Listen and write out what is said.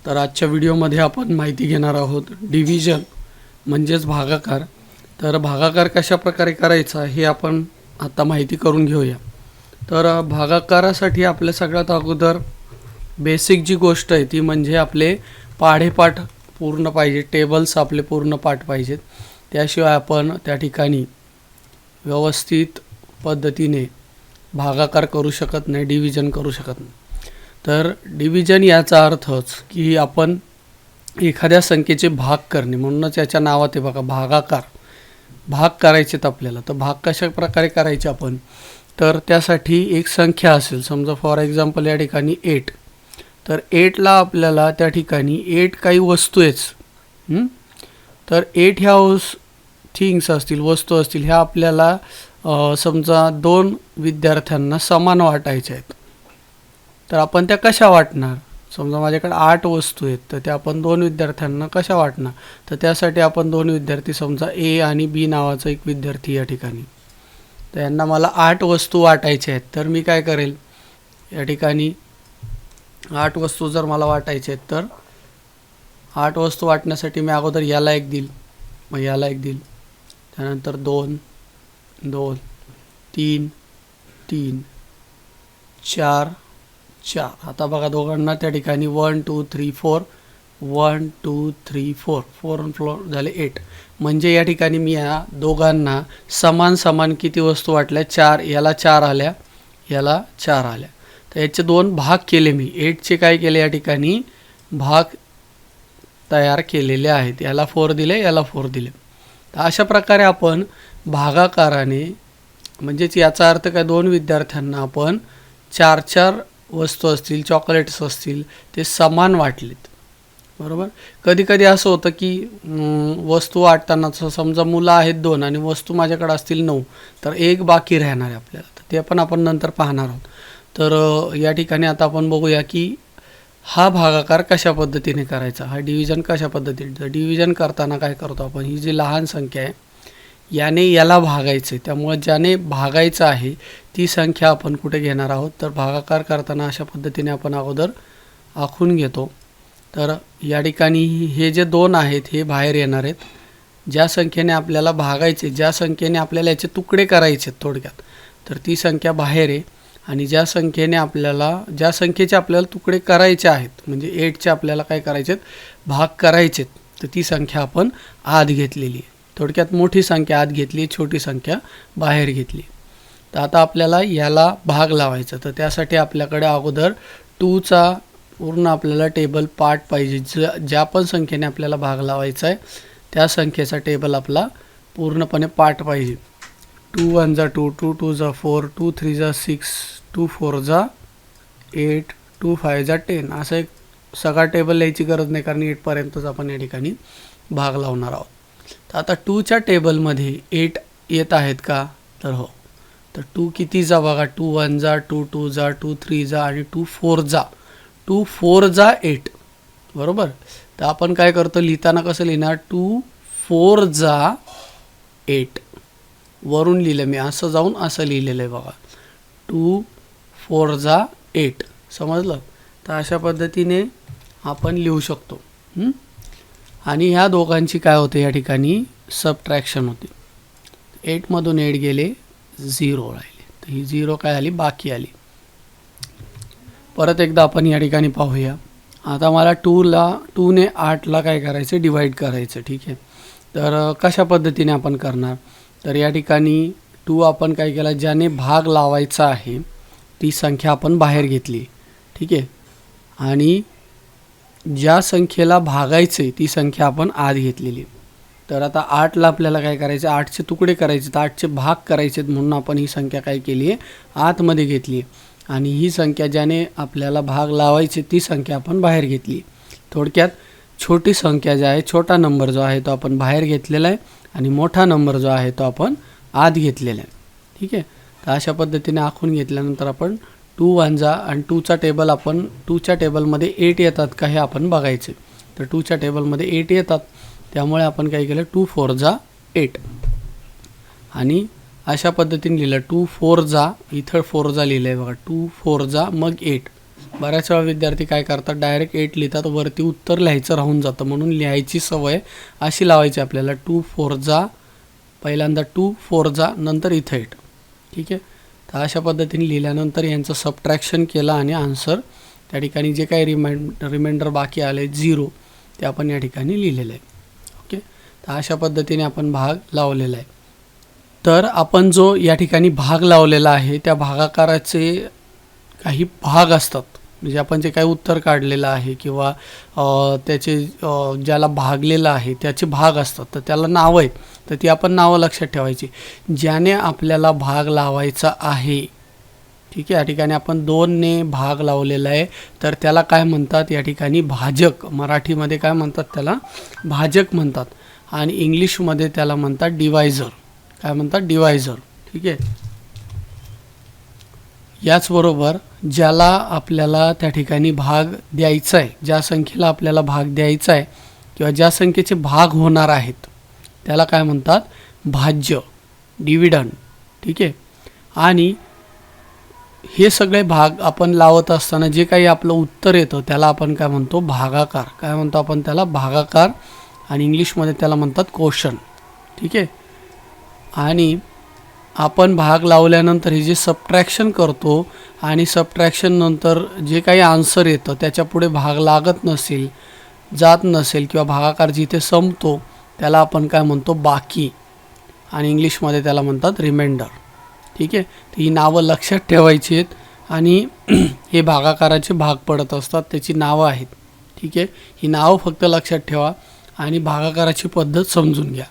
तर आजच्या व्हिडिओमध्ये आपण माहिती घेणार आहोत डिव्हिजन म्हणजेच भागाकार. तर भागाकार कशा प्रकारे करायचा हे आपण आता माहिती करून घेऊया. तर भागाकारासाठी आपल्या सगळ्यात अगोदर बेसिक जी गोष्ट आहे ती म्हणजे आपले पाढेपाठ पूर्ण पाहिजे, टेबल्स आपले पूर्ण पाठ पाहिजेत. त्याशिवाय आपण त्या ठिकाणी व्यवस्थित पद्धतीने भागाकार करू शकत नाही, डिव्हिजन करू शकत नाही. तर डिव्हिजन याचा अर्थच की आपण एखाद्या संख्येचे भाग करणे, म्हणूनच याच्या नावात आहे बघा भागाकार. भाग करायचेत आपल्याला. तर भाग कशा प्रकारे करायचे आपण, तर त्यासाठी एक संख्या असेल, समजा फॉर एक्झाम्पल या ठिकाणी 8. तर 8ला आपल्याला त्या ठिकाणी 8 काही वस्तू आहेच. तर 8 ह्या थिंग्स असतील, वस्तू असतील, ह्या आपल्याला समजा 2 विद्यार्थ्यांना समान वाटायच्या आहेत. तर आपण त्या कशा वाटणार? समजा माझ्याकडे 8 वस्तू आहेत, तर त्या आपण 2 विद्यार्थ्यांना कशा वाटणार? तर त्यासाठी आपण 2 विद्यार्थी, समजा ए आणि बी नावाचा एक विद्यार्थी या ठिकाणी, तर यांना मला 8 वस्तू वाटायच्या आहेत. तर मी काय करेल, या ठिकाणी 8 वस्तू जर मला वाटायच्या आहेत, तर 8 वस्तू वाटण्यासाठी मी अगोदर याला एक देईल, मग याला एक देईल, त्यानंतर 2 2 3 3 4 4. आता बघा दोघांना त्या ठिकाणी 1 2 3 4 1 2 3 4 4 आणि 4 झाले 8. म्हणजे या ठिकाणी मी या दोघांना समान समान किती वस्तू वाटल्या? 4. याला 4 आल्या, याला 4 आल्या. तर याचे 2 भाग केले मी. 8चे काय केले, या ठिकाणी भाग तयार केलेले आहेत. याला 4 दिले, याला 4 दिले. तर अशा प्रकारे आपण भागाकाराने, म्हणजेच याचा अर्थ काय, 2 विद्यार्थ्यांना आपण 4 वस्तू असतील, चॉकलेट्स असतील, ते समान वाटलेत. बरोबर. कधी कधी असं होतं की वस्तू वाटताना समजा मुलं आहेत 2 आणि वस्तू माझ्याकडे असतील 9, तर एक बाकी राहणार आहे आपल्याला. तर ते पण आपण नंतर पाहणार आहोत. तर या ठिकाणी आता आपण बघूया की हा भागाकार कशा पद्धतीने करायचा, हा डिव्हिजन कशा पद्धतीने. तर डिव्हिजन करताना काय करतो आपण, ही जी लहान संख्या आहे याने याला भागायचं आहे, त्यामुळे ज्याने भागायचं आहे ती संख्या आपण कुठे घेणार आहोत, तर भागाकार करताना अशा पद्धतीने आपण अगोदर आखून घेतो. तर या ठिकाणी हे जे 2 आहेत हे बाहेर येणार आहेत. ज्या संख्येने आपल्याला भागायचे, ज्या संख्येने आपल्याला याचे तुकडे करायचे थोडक्यात, तर ती संख्या बाहेर आहे. आणि ज्या संख्येचे आपल्याला तुकडे करायचे आहेत, म्हणजे 8चे आपल्याला काय करायचे, भाग करायचेत, तर ती संख्या आपण आत घेतलेली आहे. थोडक्यात मोठी संख्या आत घेतली, छोटी संख्या बाहेर घेतली. तर आता आपल्याला याला भाग लावायचा. तर त्यासाठी आपल्याकडे अगोदर 2चा पूर्ण आपल्याला टेबल पार्ट पाहिजे. ज्या पण संख्येने आपल्याला भाग लावायचा आहे त्या संख्येचा टेबल आपला पूर्णपणे पार्ट पाहिजे. 2 1 जा 2 2 2 जा 4 2 3 जा 6 2 4 जा 8 2 5 जा 10. असं एक सगळा टेबल लिहायची गरज नाही, कारण 8पर्यंतच आपण या ठिकाणी भाग लावणार आहोत. तर आता 2च्या टेबलमध्ये 8 येत आहेत का, तर हो. तर 2 किती जा बघा, 2 1 जा 2 2 जा 2 3 जा आणि 2 4 जा 2 4 जा 8. बरोबर. तर आपण काय करतो, लिहिताना कसं लिहिणार, 2 4 जा 8. वरून लिहिलं मी, असं जाऊन असं लिहिलेलं आहे बघा, 2 4 जा 8. समजलं. तर अशा पद्धतीने आपण लिहू शकतो. आणि ह्या दोघांची काय होते, या ठिकाणी सबट्रॅक्शन होते. 8मधून 8 गेले, 0 राहिले. तर ही 0 काय आली, बाकी आली. परत एकदा आपण या ठिकाणी पाहूया. आता मला 2ने 8ला काय करायचं, डिवाईड करायचं. ठीक आहे. तर कशा पद्धतीने आपण करणार, तर या ठिकाणी 2 आपण काय केला, ज्याने भाग लावायचा आहे ती संख्या आपण बाहेर घेतली. ठीक आहे. आणि ज्या संख्येला भागायचे ती संख्या आपण आत घेतलेली. तर आता 8ला आपल्याला काय करायचं, 8चे तुकडे करायचे, तर 8चे भाग करायचे, म्हणून आपण ही संख्या काय केली आहे, आतमध्ये घेतली. आणि ही संख्या ज्याने आपल्याला भाग लावायचे ती संख्या आपण बाहेर घेतली. थोडक्यात छोटी संख्या जी आहे, छोटा नंबर जो आहे तो आपण बाहेर घेतलेला आहे आणि मोठा नंबर जो आहे तो आपण आत घेतलेला आहे. ठीक आहे. तर अशा पद्धतीने आखून घेतल्यानंतर आपण 2 1 जा आणि 2चा टेबल, आपण 2च्या टेबलमध्ये 8 येतात का हे आपण बघायचे. तर 2च्या टेबलमध्ये 8 येतात, त्यामुळे आपण काय केलं, 2 4 जा 8. आणि अशा पद्धतीने लिहिलं, 2 4 जा, इथं 4 जा लिहिलं आहे बघा, 2 4 जा मग 8. बऱ्याच वेळा विद्यार्थी काय करतात, डायरेक्ट 8 लिहितात, वरती उत्तर लिहायचं राहून जातं. म्हणून लिहायची सवय अशी लावायची आपल्याला, 2 4 जा, पहिल्यांदा 2 4 जा, नंतर इथं 8. ठीक आहे. तर अशा पद्धतीने लिहिल्यानंतर यांचं सबट्रॅक्शन केलं आणि आन्सर त्या ठिकाणी जे काही रिमाइंडर बाकी आले 0 ते आपण या ठिकाणी लिहिलेलं आहे. ओके. तर अशा पद्धतीने आपण भाग लावलेला आहे. तर आपण जो या ठिकाणी भाग लावलेला आहे त्या भागाकाराचे काही भाग असतात. म्हणजे आपण जे काही उत्तर काढलेलं आहे किंवा त्याचे ज्याला भागलेलं आहे त्याचे भाग असतात, तर त्याला नावं आहेत. तर ती आपण नावं लक्षात ठेवायची. ज्याने आपल्याला भाग लावायचा आहे, ठीक आहे, या ठिकाणी आपण 2ने भाग लावलेला आहे, तर त्याला काय म्हणतात या ठिकाणी? भाजक. मराठीमध्ये काय म्हणतात त्याला? भाजक म्हणतात. आणि इंग्लिशमध्ये त्याला म्हणतात डिवायझर. काय म्हणतात? डिवायझर. ठीक आहे. याचबरोबर ज्याला आपल्याला त्या ठिकाणी भाग द्यायचा आहे, ज्या संख्येला आपल्याला भाग द्यायचा आहे किंवा ज्या संख्येचे भाग होणार आहेत त्याला काय म्हणतात? भाज्य, डिव्हिडंड. ठीक आहे. आणि हे सगळे भाग आपण लावत असताना जे काही आपलं उत्तर येतं त्याला आपण काय म्हणतो? भागाकार. काय म्हणतो आपण त्याला? भागाकार. आणि इंग्लिशमध्ये त्याला म्हणतात क्वोशंट. ठीक आहे. आणि आपण भाग लावल्यानंतर हे जे सबट्रॅक्शन करतो आणि सबट्रॅक्शन नंतर जे काही आन्सर येतं त्याच्या पुढे भाग लागत नसेल, जात नसेल किंवा भागाकार जिथे संपतो त्याला आपण काय म्हणतो? बाकी. आणि इंग्लिशमध्ये त्याला म्हणतात रिमाइंडर. ठीक आहे. तर ही नावं लक्षात ठेवायची आहेत. आणि हे भागाकाराचे भाग पडत असतात, त्याची नावं आहेत. ठीक आहे. ही नावं फक्त लक्षात ठेवा आणि भागाकाराची पद्धत समजून घ्या.